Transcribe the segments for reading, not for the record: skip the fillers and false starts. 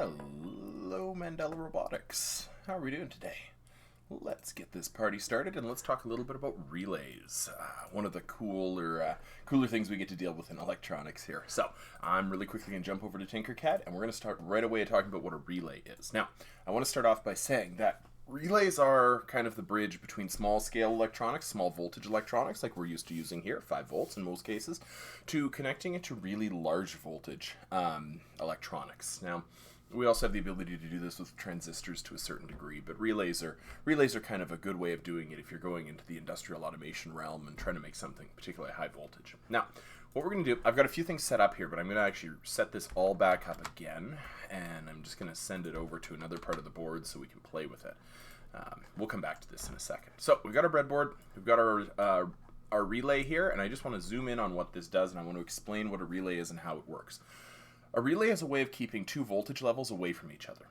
Hello, Mandela Robotics. How are we doing today? Let's get this party started and let's talk a little bit about relays. One of the cooler things we get to deal with in electronics here. So I'm really quickly going to jump over to Tinkercad and we're going to start right away talking about what a relay is. Now, I want to start off by saying that relays are kind of the bridge between small scale electronics, small voltage electronics, like we're used to using here, 5 volts in most cases, to connecting it to really large voltage electronics. Now, we also have the ability to do this with transistors to a certain degree, but relays are kind of a good way of doing it if you're going into the industrial automation realm and trying to make something particularly high voltage. Now, what we're going to do, I've got a few things set up here, but I'm going to actually set this all back up again, and I'm just going to send it over to another part of the board so we can play with it. We'll come back to this in a second. So we've got our breadboard, we've got our relay here, and I just want to zoom in on what this does, and I want to explain what a relay is and how it works. A relay is a way of keeping 2 voltage levels away from each other.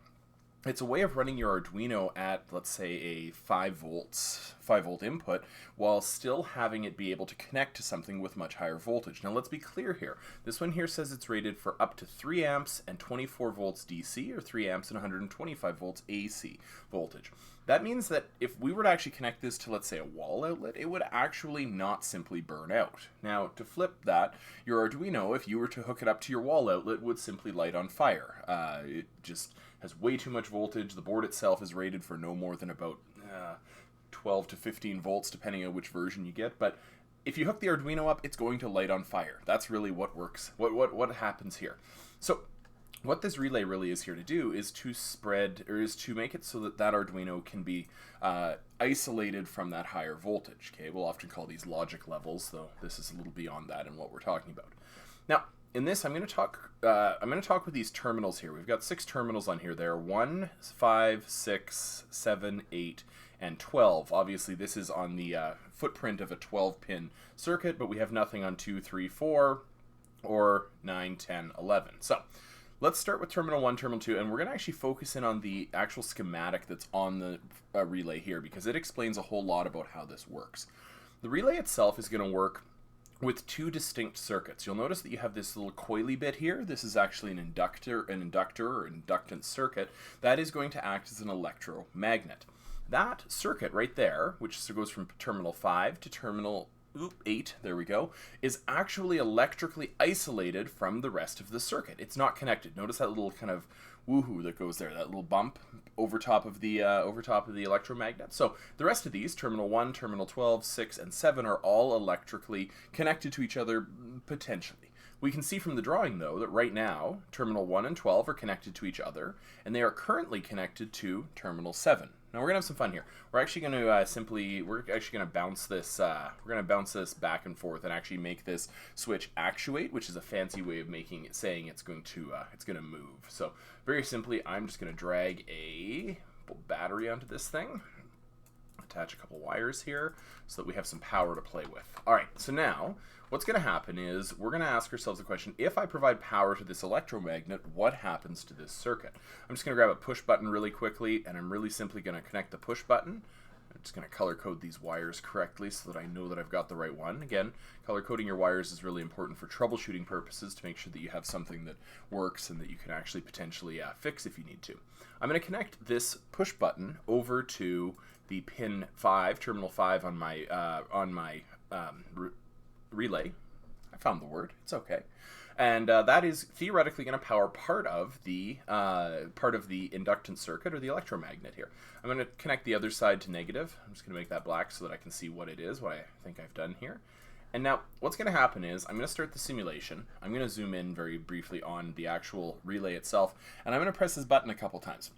It's a way of running your Arduino at, let's say, a 5 volt input, while still having it be able to connect to something with much higher voltage. Now let's be clear here. This one here says it's rated for up to 3 amps and 24 volts DC, or 3 amps and 125 volts AC voltage. That means that if we were to actually connect this to, let's say, a wall outlet, it would actually not simply burn out. Now, to flip that, your Arduino, if you were to hook it up to your wall outlet, would simply light on fire. It just has way too much voltage. The board itself is rated for no more than about 12 to 15 volts, depending on which version you get. But if you hook the Arduino up, it's going to light on fire. That's really what works. What happens here? So what this relay really is here to do is to make it so that Arduino can be isolated from that higher voltage. Okay, we'll often call these logic levels, though this is a little beyond that in what we're talking about. Now, in this, I'm going to talk with these terminals here. We've got 6 terminals on here. There are 1, 5, 6, 7, 8, and 12. Obviously, this is on the footprint of a 12-pin circuit, but we have nothing on 2, 3, 4, or 9, 10, 11. So let's start with terminal 1, terminal 2, and we're going to actually focus in on the actual schematic that's on the relay here, because it explains a whole lot about how this works. The relay itself is going to work with 2 distinct circuits. You'll notice that you have this little coily bit here. This is actually an inductor or inductance circuit that is going to act as an electromagnet. That circuit right there, which goes from terminal 5 to terminal 8, there we go, is actually electrically isolated from the rest of the circuit. It's not connected. Notice that little kind of woohoo that goes there, that little bump over top of the electromagnet. So the rest of these, terminal 1, terminal 12, 6, and 7, are all electrically connected to each other potentially. We can see from the drawing, though, that right now, terminal 1 and 12 are connected to each other, and they are currently connected to terminal 7. Now we're gonna have some fun here. We're actually gonna bounce this. We're gonna bounce this back and forth and actually make this switch actuate, which is a fancy way of saying it's gonna move. So very simply, I'm just gonna drag a battery onto this thing, attach a couple wires here, so that we have some power to play with. All right. So now, what's going to happen is we're going to ask ourselves the question, if I provide power to this electromagnet, what happens to this circuit? I'm just going to grab a push button really quickly, and I'm really simply going to connect the push button. I'm just going to color code these wires correctly so that I know that I've got the right one. Again, color coding your wires is really important for troubleshooting purposes to make sure that you have something that works and that you can actually potentially fix if you need to. I'm going to connect this push button over to the pin 5, terminal 5 on my relay. I found the word. It's okay. And that is theoretically going to power part of the inductance circuit, or the electromagnet here. I'm going to connect the other side to negative. I'm just going to make that black so that I can see what it is, what I think I've done here. And now what's going to happen is I'm going to start the simulation. I'm going to zoom in very briefly on the actual relay itself, and I'm going to press this button a couple times.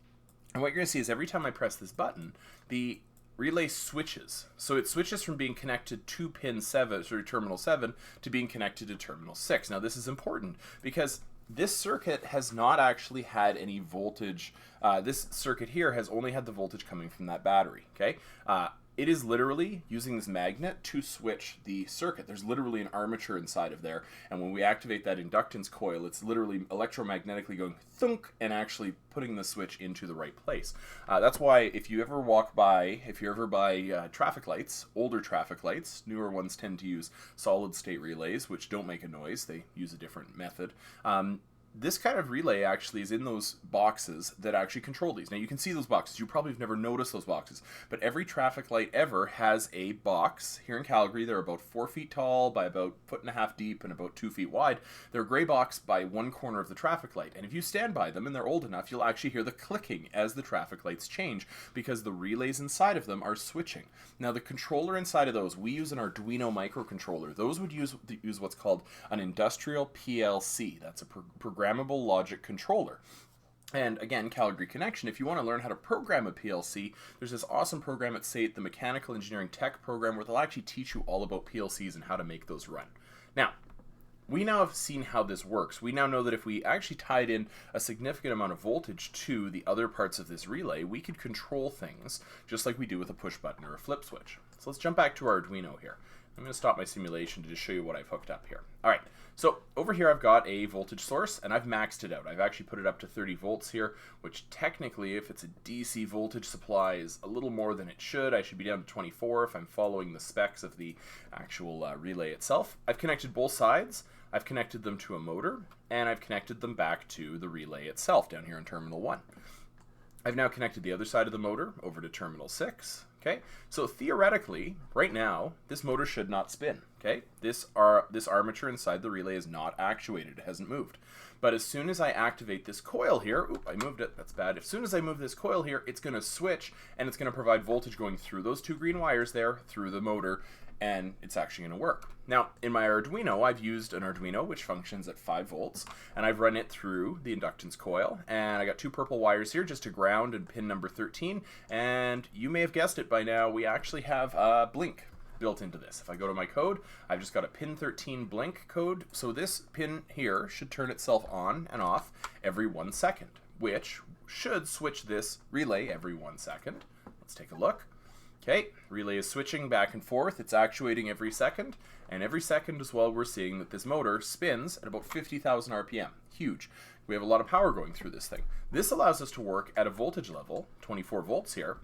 And what you're going to see is every time I press this button, the relay switches. So it switches from being connected to pin 7, sorry, terminal 7, to being connected to terminal 6. Now this is important because this circuit has not actually had any voltage. This circuit here has only had the voltage coming from that battery. Okay. It is literally using this magnet to switch the circuit. There's literally an armature inside of there, and when we activate that inductance coil, it's literally electromagnetically going thunk and actually putting the switch into the right place. That's why if you're ever by traffic lights, older traffic lights, newer ones tend to use solid state relays, which don't make a noise. They use a different method. this kind of relay actually is in those boxes that actually control these. Now you can see those boxes. You probably have never noticed those boxes, but every traffic light ever has a box. Here in Calgary, they're about 4 feet tall by about 1.5 feet deep and about 2 feet wide. They're a gray box by one corner of the traffic light, and if you stand by them and they're old enough, you'll actually hear the clicking as the traffic lights change because the relays inside of them are switching. Now the controller inside of those, we use an Arduino microcontroller. Those would use what's called an industrial PLC. That's a programmable logic controller. And again, Calgary Connection, if you want to learn how to program a PLC, there's this awesome program at SAIT, the Mechanical Engineering Tech program, where they'll actually teach you all about PLCs and how to make those run. Now, we now have seen how this works. We now know that if we actually tied in a significant amount of voltage to the other parts of this relay, we could control things just like we do with a push button or a flip switch. So let's jump back to our Arduino here. I'm going to stop my simulation to just show you what I've hooked up here. All right, so over here I've got a voltage source, and I've maxed it out. I've actually put it up to 30 volts here, which technically, if it's a DC voltage supply, is a little more than it should. I should be down to 24 if I'm following the specs of the actual relay itself. I've connected both sides. I've connected them to a motor, and I've connected them back to the relay itself down here in terminal 1. I've now connected the other side of the motor over to terminal 6. Okay, so theoretically, right now, this motor should not spin. Okay, this armature inside the relay is not actuated. It hasn't moved. But as soon as I activate this coil here, oop, I moved it, that's bad. As soon as I move this coil here, it's going to switch, and it's going to provide voltage going through those 2 green wires there, through the motor, and it's actually going to work. Now, in my Arduino, I've used an Arduino which functions at 5 volts, and I've run it through the inductance coil, and I got 2 purple wires here just to ground and pin number 13, and you may have guessed it by now, we actually have a blink built into this. If I go to my code, I've just got a pin 13 blink code, so this pin here should turn itself on and off every 1 second, which should switch this relay every 1 second. Let's take a look. Okay, relay is switching back and forth. It's actuating every second, and every second as well we're seeing that this motor spins at about 50,000 RPM. Huge. We have a lot of power going through this thing. This allows us to work at a voltage level, 24 volts here,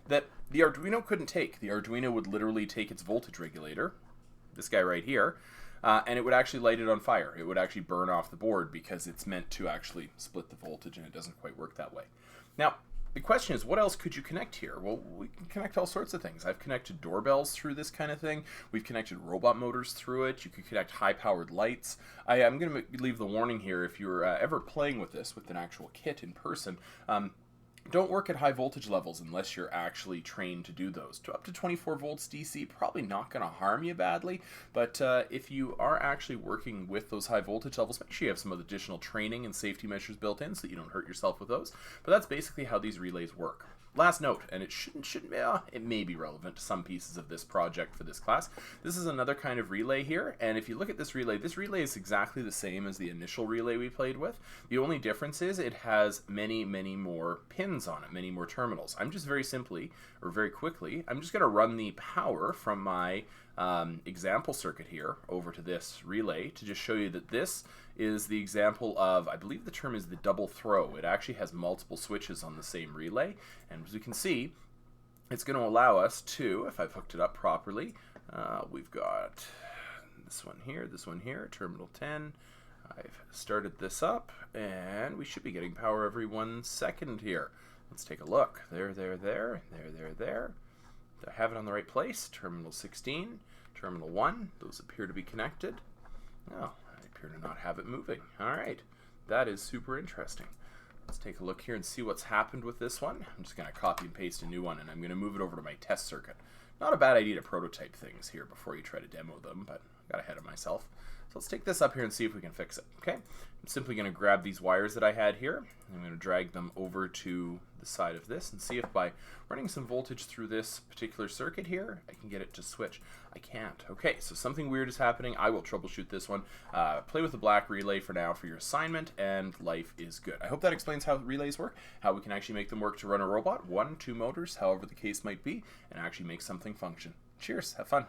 that the Arduino couldn't take. The Arduino would literally take its voltage regulator, this guy right here, and it would actually light it on fire. It would actually burn off the board because it's meant to actually split the voltage, and it doesn't quite work that way. Now, the question is, what else could you connect here? Well, we can connect all sorts of things. I've connected doorbells through this kind of thing. We've connected robot motors through it. You could connect high-powered lights. I'm going to leave the warning here, if you're ever playing with this with an actual kit in person, don't work at high voltage levels unless you're actually trained to do those. Up to 24 volts DC, probably not going to harm you badly, but if you are actually working with those high voltage levels, make sure you have some additional training and safety measures built in so that you don't hurt yourself with those. But that's basically how these relays work. Last note, and it may be relevant to some pieces of this project for this class. This is another kind of relay here, and if you look at this relay is exactly the same as the initial relay we played with. The only difference is it has many, many more pins on it, many more terminals. I'm just very quickly, I'm just going to run the power from my example circuit here over to this relay to just show you that this is the example of, I believe the term is the double throw. It actually has multiple switches on the same relay, and as we can see, it's going to allow us to, if I've hooked it up properly, we've got this one here, terminal 10. I've started this up, and we should be getting power every 1 second here. Let's take a look. There. Do I have it on the right place? Terminal 16, terminal 1, those appear to be connected. No, I appear to not have it moving. All right, that is super interesting. Let's take a look here and see what's happened with this one. I'm just going to copy and paste a new one, and I'm going to move it over to my test circuit. Not a bad idea to prototype things here before you try to demo them, but I got ahead of myself. So let's take this up here and see if we can fix it, okay? I'm simply going to grab these wires that I had here. I'm going to drag them over to the side of this and see if by running some voltage through this particular circuit here, I can get it to switch. I can't. Okay, so something weird is happening. I will troubleshoot this one. Play with the black relay for now for your assignment, and life is good. I hope that explains how relays work, how we can actually make them work to run a robot, 1, 2 motors, however the case might be, and actually make something function. Cheers, have fun.